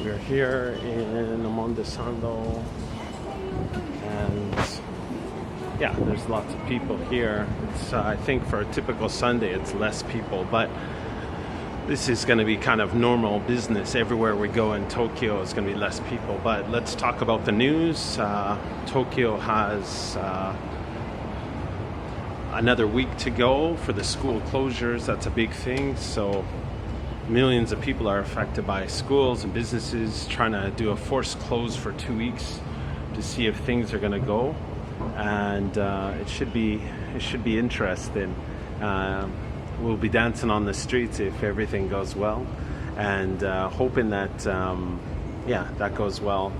We're here in Mondesando, and yeah, there's lots of people here. It's I think for a typical Sunday it's less people, but this is going to be kind of normal business. Everywhere we go in Tokyo is going to be less people. But let's talk about the news. Tokyo has another week to go for the school closures. That's a big thing. So millions of people are affected by schools and businesses trying to do a forced close for 2 weeks to see if things are going to go. And it should be interesting. We'll be dancing on the streets if everything goes well, and hoping that that goes well.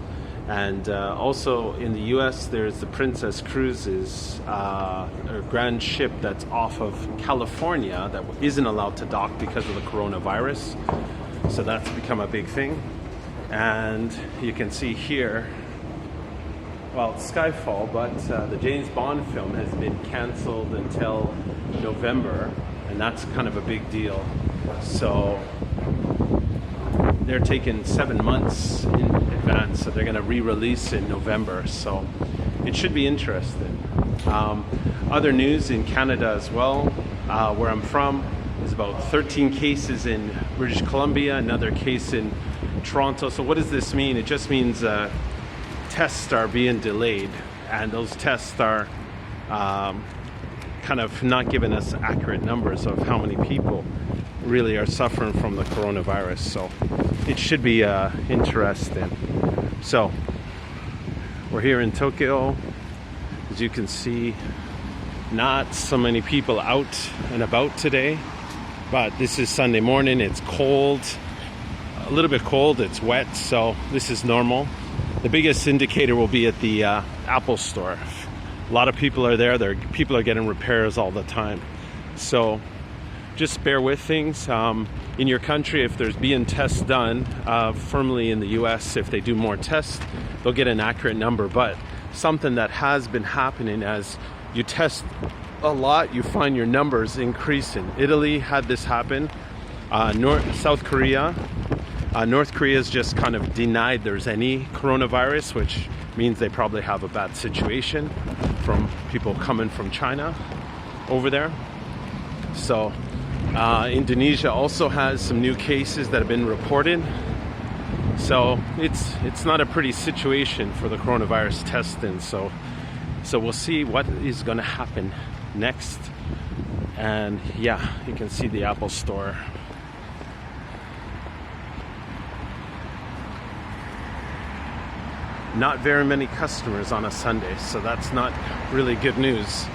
And also in the US, there's the Princess Cruises, a grand ship that's off of California that isn't allowed to dock because of the coronavirus. So that's become a big thing. And you can see here, well, it's Skyfall, but the James Bond film has been canceled until November, and that's kind of a big deal. So they're taking 7 months in advance, so they're going to re-release in November. So it should be interesting. Other news in Canada as well, where I'm from, is about 13 cases in British Columbia, another case in Toronto. So what does this mean? It just means tests are being delayed, and those tests are kind of not giving us accurate numbers of how many people really are suffering from the coronavirus. So it should be interesting. So we're here in Tokyo. As you can see, not so many people out and about today, but this is Sunday morning. It's cold, a little bit cold, it's wet, so this is normal. The biggest indicator will be at the Apple store. A lot of people are there. People are getting repairs all the time. So just bear with things. In your country, if there's being tests done, firmly in the US, if they do more tests, they'll get an accurate number. But something that has been happening, as you test a lot, you find your numbers increasing. Italy had this happen. South Korea. North Korea's just kind of denied there's any coronavirus, which means they probably have a bad situation from people coming from China over there. So Indonesia also has some new cases that have been reported. So it's not a pretty situation for the coronavirus testing. So we'll see what is going to happen next. And yeah, you can see the Apple store. Not very many customers on a Sunday, so that's not really good news.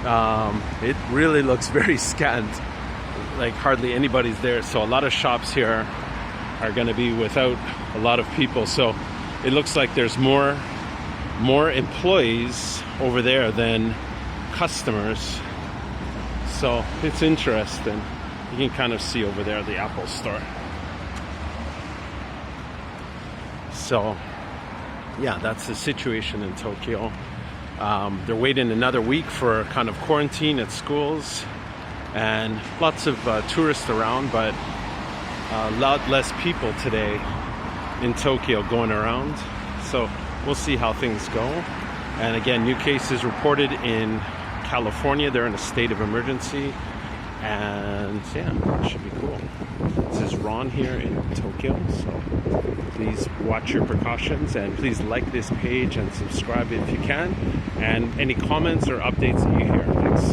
It really looks very scant, like hardly anybody's there. So a lot of shops here are going to be without a lot of people. So it looks like there's more employees over there than customers. So it's interesting. You can kind of see over there the Apple store. So yeah, that's the situation in Tokyo. They're waiting another week for kind of quarantine at schools, and lots of tourists around, but a lot less people today in Tokyo going around. So we'll see how things go. And again, new cases reported in California. They're in a state of emergency, and yeah, it should be cool. This is Ron here in Tokyo, so please watch your precautions, and please like this page and subscribe if you can, and any comments or updates that you hear. Thanks.